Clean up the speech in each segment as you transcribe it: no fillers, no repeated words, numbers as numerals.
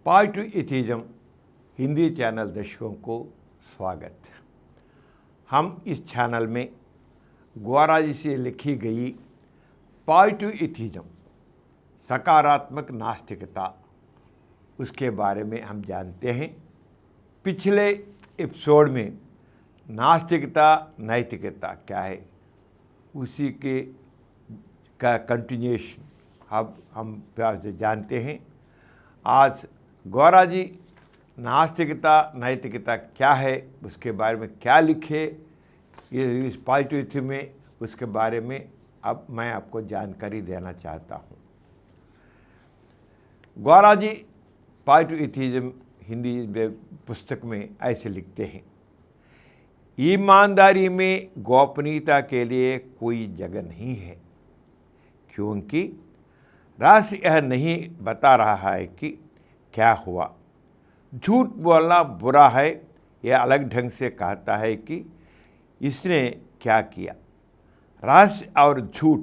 Positive atheism Hindi channel दर्शकों को स्वागत। हम इस चैनल में ग्वारा जी से लिखी गई पॉजिटिव एथिज्म सकारात्मक नास्तिकता उसके बारे में हम जानते हैं। पिछले एपिसोड में नास्तिकता नैतिकता क्या है उसी के का कंटिन्यूएशन अब हम प्यार से जानते हैं। आज गौरा जी नास्तिकता नैतिकता क्या है उसके बारे में क्या लिखे ये इस पॉजिटिव एथिज्म में उसके बारे में अब मैं आपको जानकारी देना चाहता हूँ। गौरा जी पॉजिटिव एथिज्म हिंदी पुस्तक में ऐसे लिखते हैं, ईमानदारी में गोपनीयता के लिए कोई जगह नहीं है, क्योंकि रहस्य यह नहीं बता रहा है कि क्या हुआ। झूठ बोलना बुरा है, यह अलग ढंग से कहता है कि इसने क्या किया। रहस्य और झूठ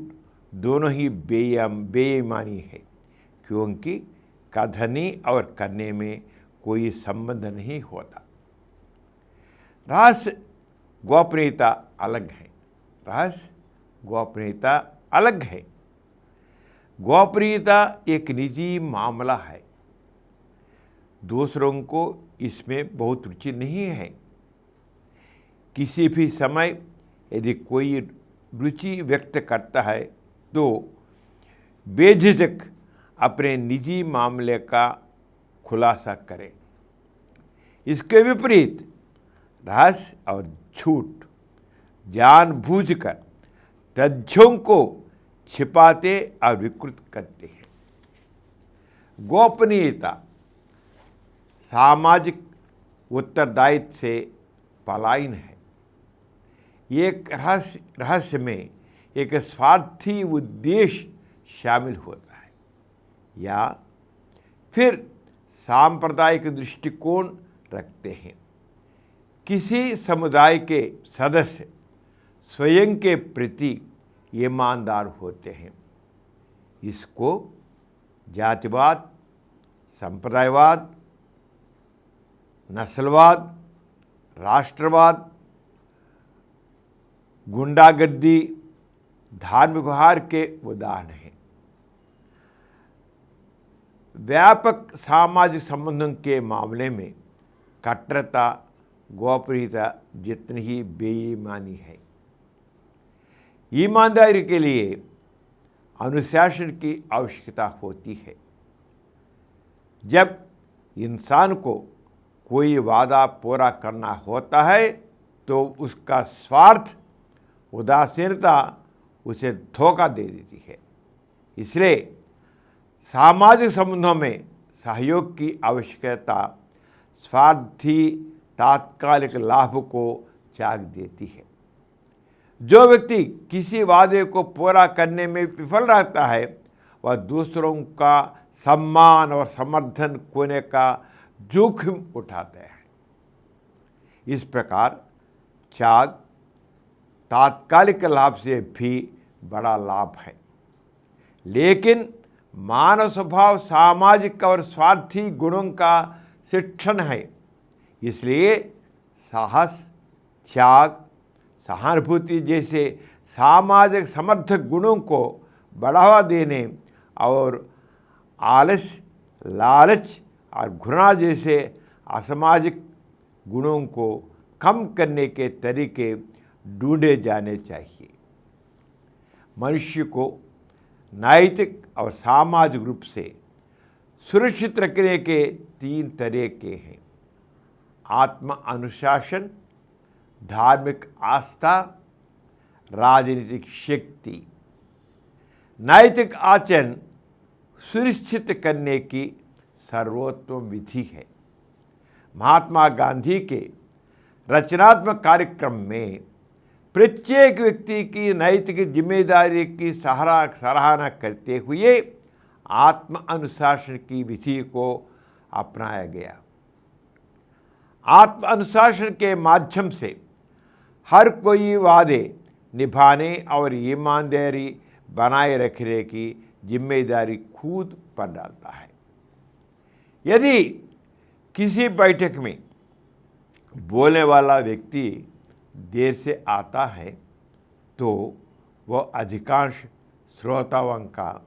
दोनों ही बेईमानी है, क्योंकि कथनी और करने में कोई संबंध नहीं होता। रहस्य गोपनीयता अलग है, रहस्य गोपनीयता अलग है। गोपनीयता एक निजी मामला है, दूसरों को इसमें बहुत रुचि नहीं है। किसी भी समय यदि कोई रुचि व्यक्त करता है तो बेझिझक अपने निजी मामले का खुलासा करें। इसके विपरीत रहस्य और झूठ जानबूझकर तथ्यों को छिपाते और विकृत करते हैं। गोपनीयता सामाजिक उत्तरदायित्व से पलायन है। एक रहस्य में एक स्वार्थी उद्देश्य शामिल होता है या फिर सांप्रदायिक दृष्टिकोण रखते हैं। किसी समुदाय के सदस्य स्वयं के प्रति ईमानदार होते हैं। इसको जातिवाद, संप्रदायवाद, नस्लवाद, राष्ट्रवाद, गुंडागर्दी, धार्मिक व्यवहार के उदाहरण हैं। व्यापक सामाजिक संबंधों के मामले में कट्टरता गोपनीयता जितनी ही बेईमानी है। ईमानदारी के लिए अनुशासन की आवश्यकता होती है। जब इंसान को कोई वादा पूरा करना होता है तो उसका स्वार्थ उदासीनता उसे धोखा दे देती है। इसलिए सामाजिक संबंधों में सहयोग की आवश्यकता स्वार्थी तात्कालिक लाभ को त्याग देती है। जो व्यक्ति किसी वादे को पूरा करने में विफल रहता है वह दूसरों का सम्मान और समर्थन खोने का जोखिम उठाते हैं। इस प्रकार त्याग तात्कालिक लाभ से भी बड़ा लाभ है, लेकिन मानव स्वभाव सामाजिक और स्वार्थी गुणों का शिक्षण है। इसलिए साहस, त्याग, सहानुभूति जैसे सामाजिक समर्थक गुणों को बढ़ावा देने और आलस्य, लालच और घृणा जैसे असामाजिक गुणों को कम करने के तरीके ढूंढे जाने चाहिए। मनुष्य को नैतिक और सामाजिक रूप से सुरक्षित रखने के 3 तरीके हैं: आत्म अनुशासन, धार्मिक आस्था, राजनीतिक शक्ति। नैतिक आचरण सुनिश्चित करने की सर्वोत्तम विधि है। महात्मा गांधी के रचनात्मक कार्यक्रम में प्रत्येक व्यक्ति की नैतिक जिम्मेदारी की सराहना करते हुए आत्म अनुशासन की विधि को अपनाया गया। आत्म अनुशासन के माध्यम से हर कोई वादे निभाने और ईमानदारी बनाए रखने की जिम्मेदारी खुद पर डालता है। यदि किसी बैठक में बोलने वाला व्यक्ति देर से आता है तो वह अधिकांश श्रोताओं का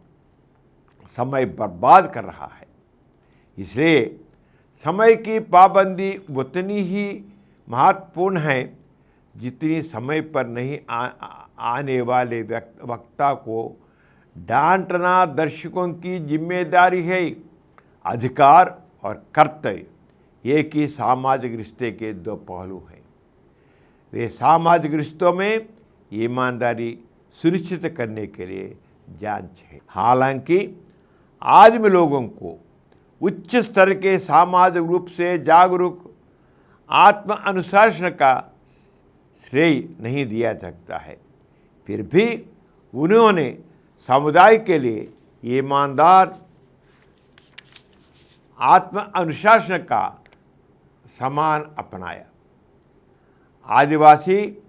समय बर्बाद कर रहा है। इसलिए समय की पाबंदी उतनी ही महत्वपूर्ण है जितनी समय पर नहीं आने वाले वक्ता को डांटना दर्शकों की जिम्मेदारी है। अधिकार और कर्तव्य एक ही सामाजिक रिश्ते के दो पहलू हैं। वे सामाजिक रिश्तों में ईमानदारी सुनिश्चित करने के लिए जांच है। हालांकि आदमी लोगों को उच्च स्तर के सामाजिक रूप से जागरूक आत्म अनुशासन का श्रेय नहीं दिया सकता है, फिर भी उन्होंने समुदाय के लिए ईमानदार आत्म अनुशासन का समान अपनाया। आदिवासी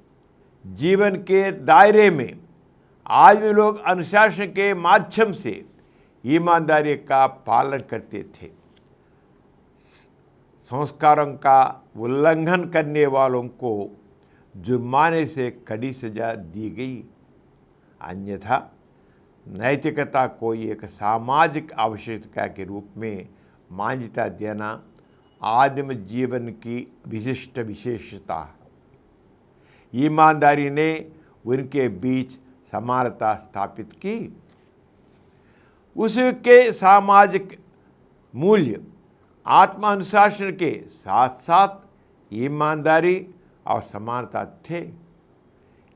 जीवन के दायरे में आदमी लोग अनुशासन के माध्यम से ईमानदारी का पालन करते थे। संस्कारों का उल्लंघन करने वालों को जुर्माने से कड़ी सजा दी गई। अन्यथा नैतिकता को एक सामाजिक आवश्यकता के रूप में मान्यता देना आदिम जीवन की विशिष्ट विशेषता है। ईमानदारी ने उनके बीच समानता स्थापित की। उसके सामाजिक मूल्य आत्मानुशासन के साथ साथ ईमानदारी और समानता थे।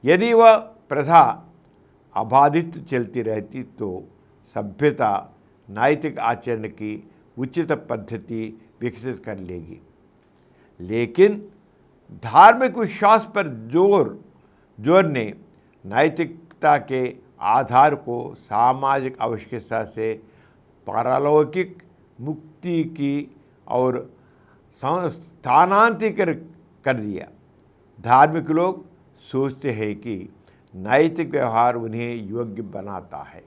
यदि वह प्रथा अबाधित चलती रहती तो सभ्यता नैतिक आचरण की उचित पद्धति विकसित कर लेगी। लेकिन धार्मिक विश्वास पर जोर ने नैतिकता के आधार को सामाजिक आवश्यकता से पारलौकिक मुक्ति की और स्थानांतरित कर दिया। धार्मिक लोग सोचते हैं कि नैतिक व्यवहार उन्हें योग्य बनाता है।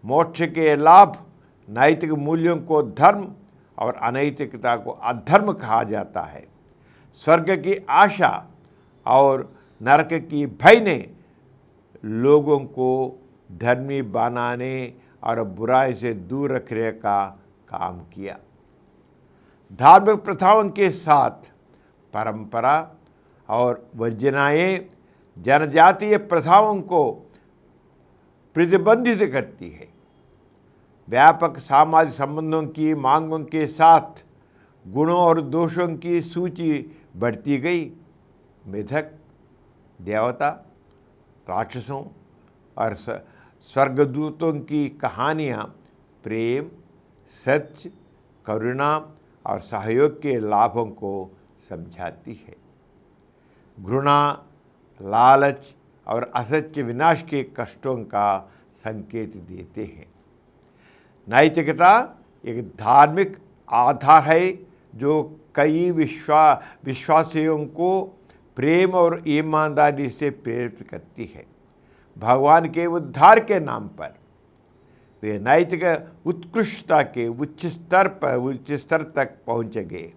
मोक्ष के लाभ नैतिक मूल्यों को धर्म और अनैतिकता को अधर्म कहा जाता है। स्वर्ग की आशा और नरक की भय ने लोगों को धर्मी बनाने और बुराई से दूर रखने का काम किया। धार्मिक प्रथाओं के साथ परंपरा और वर्जनाएं जनजातीय प्रथाओं को प्रतिबंधित करती है। व्यापक सामाजिक संबंधों की मांगों के साथ गुणों और दोषों की सूची बढ़ती गई। मिथक, देवता, राक्षसों और स्वर्गदूतों की कहानियाँ प्रेम, सत्य, करुणा और सहयोग के लाभों को समझाती है। घृणा, लालच और असत्य विनाश के कष्टों का संकेत देते हैं। नैतिकता एक धार्मिक आधार है जो कई विश्वासियों को प्रेम और ईमानदारी से प्रेरित करती है। भगवान के उद्धार के नाम पर वे नैतिक उत्कृष्टता के उच्च स्तर तक पहुँच गए।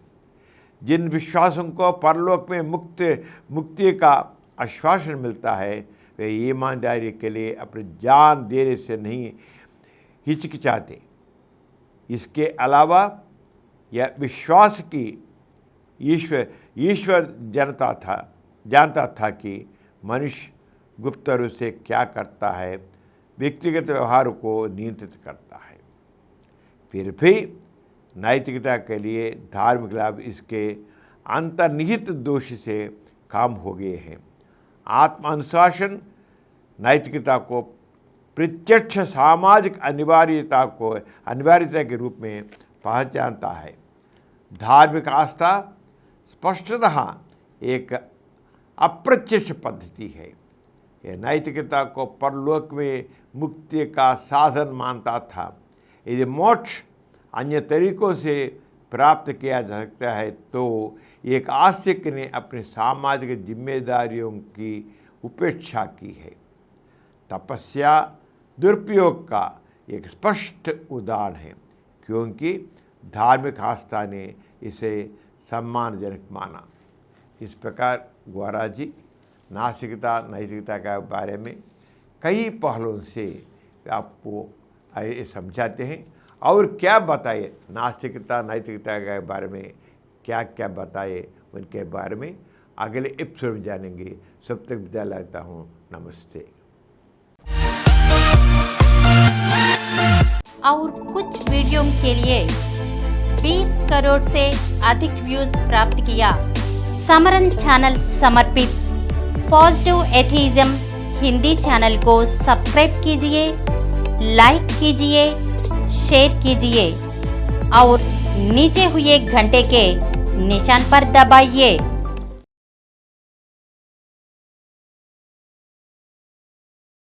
जिन विश्वासों को परलोक में मुक्ति का आश्वासन मिलता है वे ईमानदारी के लिए अपनी जान देने से नहीं हिचकिचाते। इसके अलावा यह विश्वास की ईश्वर जानता था कि मनुष्य गुप्त रूप से क्या करता है, व्यक्तिगत व्यवहार को नियंत्रित करता है। फिर भी नैतिकता के लिए धार्मिक लाभ इसके अंतर्निहित दोष से कम हो गए हैं। आत्मानुशासन नैतिकता को प्रत्यक्ष सामाजिक अनिवार्यता के रूप में पहचानता है। धार्मिक आस्था स्पष्टतः एक अप्रत्यक्ष पद्धति है। यह नैतिकता को परलोक में मुक्ति का साधन मानता था। यदि मोक्ष अन्य तरीकों से प्राप्त किया जा सकता है तो एक आस्तिक ने अपनी सामाजिक जिम्मेदारियों की उपेक्षा की है। तपस्या दुरुपयोग का एक स्पष्ट उदाहरण है, क्योंकि धार्मिक आस्था ने इसे सम्मानजनक माना। इस प्रकार गौरा जी नास्तिकता नैतिकता के बारे में कई पहलुओं से आपको समझाते हैं और क्या बताए, नास्तिकता नैतिकता के बारे में क्या क्या बताए उनके बारे में अगले एपिसोड में जानेंगे। सब तक विदा लेता हूँ। नमस्ते। और कुछ वीडियो के लिए 20 करोड़ से अधिक व्यूज प्राप्त किया। समरन चैनल समर्पित पॉजिटिव एथीज्म हिंदी चैनल को सब्सक्राइब कीजिए, लाइक कीजिए, शेयर कीजिए और नीचे हुए घंटे के निशान पर दबाइए।